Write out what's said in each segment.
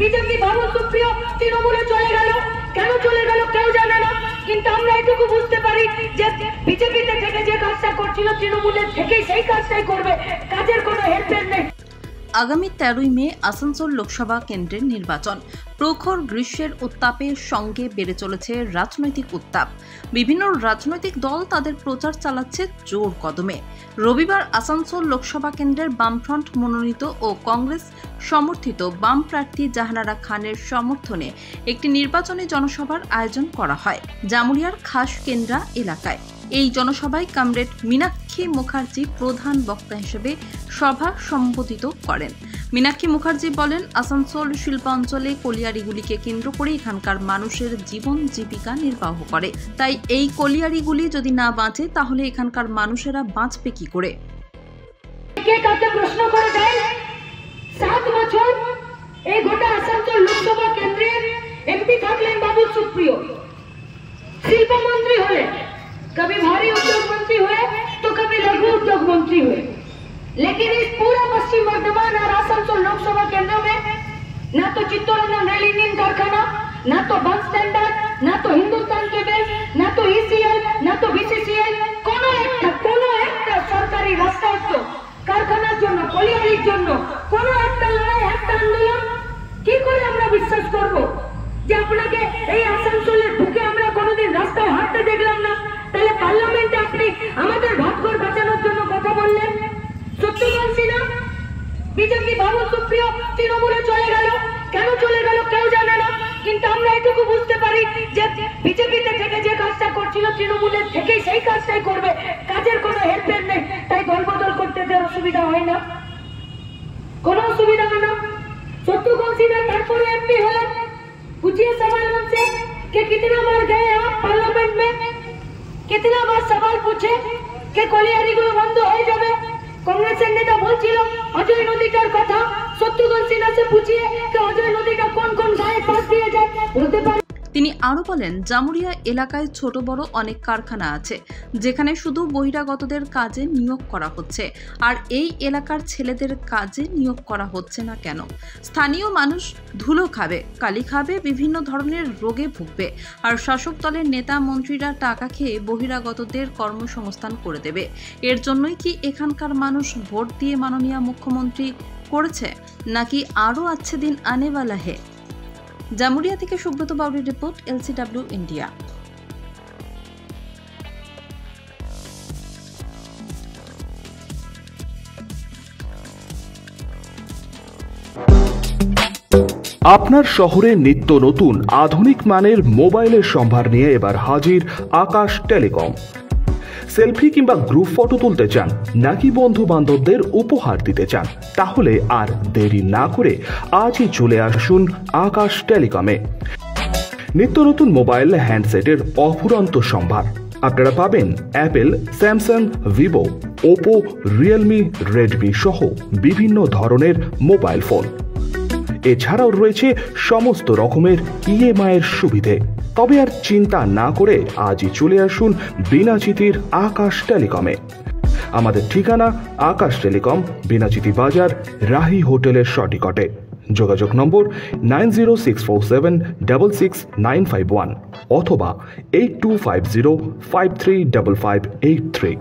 BJP Babul Supriyo তৃণমূলে চলে গেল, কেন চলে গেল কেউ জানে না, কিন্তু আমরা এটুকু বুঝতে পারি যে বিজেপিতে থেকে যে কাজটা করছিল তৃণমূলের থেকেই সেই কাজটাই করবে, কাজের কোনো হেরফের নেই। আগামী 13ই মে আসানসোল লোকসভা কেন্দ্রের নির্বাচন। প্রখর গ্রীষ্মের উত্তাপের সঙ্গে বেড়ে চলেছে রাজনৈতিক উত্তাপ। বিভিন্ন রাজনৈতিক দল তাদের প্রচার চালাচ্ছে জোর কদমে। রবিবার আসানসোল লোকসভা কেন্দ্রের বামফ্রন্ট মনোনীত ও কংগ্রেস সমর্থিত বাম প্রার্থী জাহানারা খানের সমর্থনে একটি নির্বাচনী জনসভার আয়োজন করা হয় জামুরিয়ার খাসকেন্দ্রা এলাকায়। এই জনসভায় কমরেড মীনাক্ষী মুখার্জি প্রধান বক্তা হিসেবে সভা সম্বোধিত করেন। মীনাক্ষী মুখার্জি বলেন, আসানসোল শিল্পাঞ্চলে কলিয়ারিগুলিকে কেন্দ্র করে এখানকার মানুষের জীবন জীবিকা নির্বাহ করে। তাই এই কলিয়ারিগুলি যদি না বাঁচে তাহলে এখানকার মানুষেরা বাঁচবে কি করে? কে কাকে প্রশ্ন করে দেয়, 7 বছর এই গোটা আসানসোল লোকসভা কেন্দ্রের এমপি থাকলেন বাবুল সুপ্রিয়, শিল্পমন্ত্রী হলেন, कभी भारी उद्योग मंत्री हुए तो कभी लघु उद्योग मंत्री हुए, लेकिन इस पूरा पश्चिम वर्धमान और आसनसोल लोकसभा केंद्र में ना तो चित्तौड़गंज रेल इंजन कारखाना, ना तो बस स्टैंडर्ड, ना तो हिंदुस्तान केबल, ना तो ईसीएल, ना तो बीसीसीएल, কোনো একটা সরকারি রাষ্ট্রায়ত্ত কারখানার জন্য, কলিয়ারির জন্য কোনো একটা লড়াই, একটা আন্দোলন কি করে আমরা বিশ্বাস করব যে আপনাকে এই আসানসোলের বুকে আমরা কোনোদিন রাস্তায় হাঁটতে দেখলাম না? তাহলে পার্লামেন্টে আপনি আমাদের ভাতঘর বাঁচানোর জন্য কথা বললেন, সত্যি বলছি না? বিজেপি বাবুল সুপ্রিয় তৃণমূলে চলে গেল, কেন চলে গেল কেউ জানে না, কিন্তু আমরা এটুকু বুঝতে পারি যে বিজেপিতে থেকে যে কাজটা করছিল তৃণমূলের থেকেই সেই কাজটাই করবে, কাজের কোনো হেরফের নেই। তাই দলবদল করতে দেওয়ার অসুবিধা হয় না, কোনো অসুবিধা হয় না, সত্যি বলছি না। তারপরে এমপি হলেন, पूछिए सवाल उनसे कि कितना बार गए आप पार्लियामेंट में, कितना बार सवाल पूछे कि কলিয়ারি গুলো বন্ধ হয়ে যাবে? কংগ্রেসের নেতা বলছিল অজয় নদীটার কথা, সত্যগঞ্জ সিনহাকে পুছিয়ে कि অজয় নদীটা কোন কোন গায়ের পাশ দিয়ে যায় বলতে পারে। তিনি আরো বলেন, জামুরিয়া এলাকায় ছোট বড় অনেক কারখানা আছে যেখানে শুধু বহিরাগতদের কাজে নিয়োগ করা হচ্ছে, আর এই এলাকার ছেলেদের কাজে নিয়োগ করা হচ্ছে না কেন? স্থানীয় মানুষ ধুলো খাবে, কালি খাবে, বিভিন্ন ধরনের রোগে ভুগবে, আর শাসক দলের নেতা মন্ত্রীরা টাকা খেয়ে বহিরাগতদের কর্মসংস্থান করে দেবে। এর জন্যই কি এখানকার মানুষ ভোট দিয়ে মাননীয় মুখ্যমন্ত্রী করেছে, নাকি আরও আছে দিন আনেওয়ালা হে? জামুরিয়া থেকে সুব্রত বাউরির রিপোর্ট, LCW ইন্ডিয়া। আপনার শহরে নিত্য নতুন আধুনিক মানের মোবাইলের সম্ভার নিয়ে এবার হাজির আকাশ টেলিকম। সেলফি কিংবা গ্রুপ ফটো তুলতে চান, নাকি বন্ধু বান্ধবদের উপহার দিতে চান? তাহলে আর দেরি না করে আজই চলে আসুন আকাশ টেলিকমে। নিত্য নতুন মোবাইল হ্যান্ডসেটের অফুরন্ত সম্ভার। আপনারা পাবেন Apple, Samsung, Vivo, Oppo, Realme, Redmi সহ বিভিন্ন ধরনের মোবাইল ফোন। এছাড়াও রয়েছে সমস্ত রকমের EMI এর সুবিধে। তবে আর চিন্তা না করে আজই চলে আসুন বিনাচিতির আকাশ টেলিকমে। আমাদের ঠিকানা আকাশ টেলিকম, বিনাচিতি বাজার, রাহি হোটেলের সটিকটে। যোগাযোগ নম্বর 9064766951 অথবা 8250535583।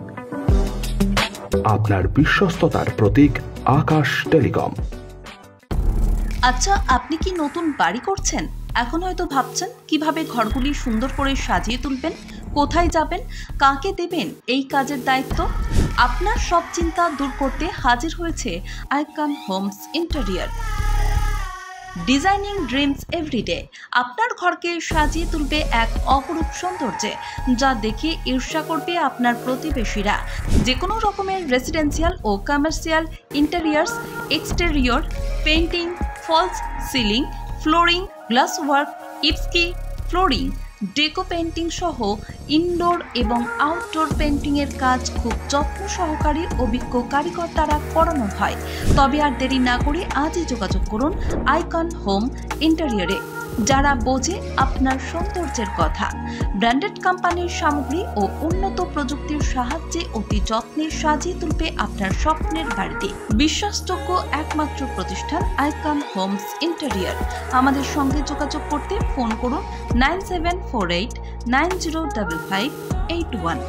আপনার বিশ্বস্ততার প্রতীক আকাশ টেলিকম। আচ্ছা, আপনি কি নতুন বাড়ি করছেন? এখন হয়তো ভাবছেন কিভাবে ঘরগুলি সুন্দর করে সাজিয়ে তুলবেন, কোথায় যাবেন, কাকে দেবেন এই কাজের দায়িত্ব। আপনার সব চিন্তা দূর করতে হাজির হয়েছে Icon Homes interior. Designing dreams everyday আপনার ঘরকে সাজিয়ে তুলবে এক অপরূপ সৌন্দর্যে, যা দেখে ঈর্ষা করবে আপনার প্রতিবেশীরা। যে কোনো রকমের রেসিডেন্সিয়াল ও commercial interiors, exterior, painting, false ceiling, flooring, glass work, ইপস্কি ফ্লোরিং, ডেকো পেইন্টিং সহ ইনডোর এবং আউটডোর পেইন্টিং এর কাজ খুব যত্ন সহকারে অভিজ্ঞ কারিগর দ্বারা করানো হয়। তবে আর দেরি না করে আজই যোগাযোগ করুন আইকন হোম ইন্টেরিয়রে। যারা বোঝে আপনার সৌন্দর্যের কথা। ব্র্যান্ডেড কোম্পানির সামগ্রী ও উন্নত প্রযুক্তির সাহায্যে অতি যত্নে সাজিয়ে তুলবে আপনার স্বপ্নের বাড়িতে। বিশ্বাসযোগ্য একমাত্র প্রতিষ্ঠান আইকন হোমস ইন্টেরিয়র। আমাদের সঙ্গে যোগাযোগ করতে ফোন করুন 9748905581।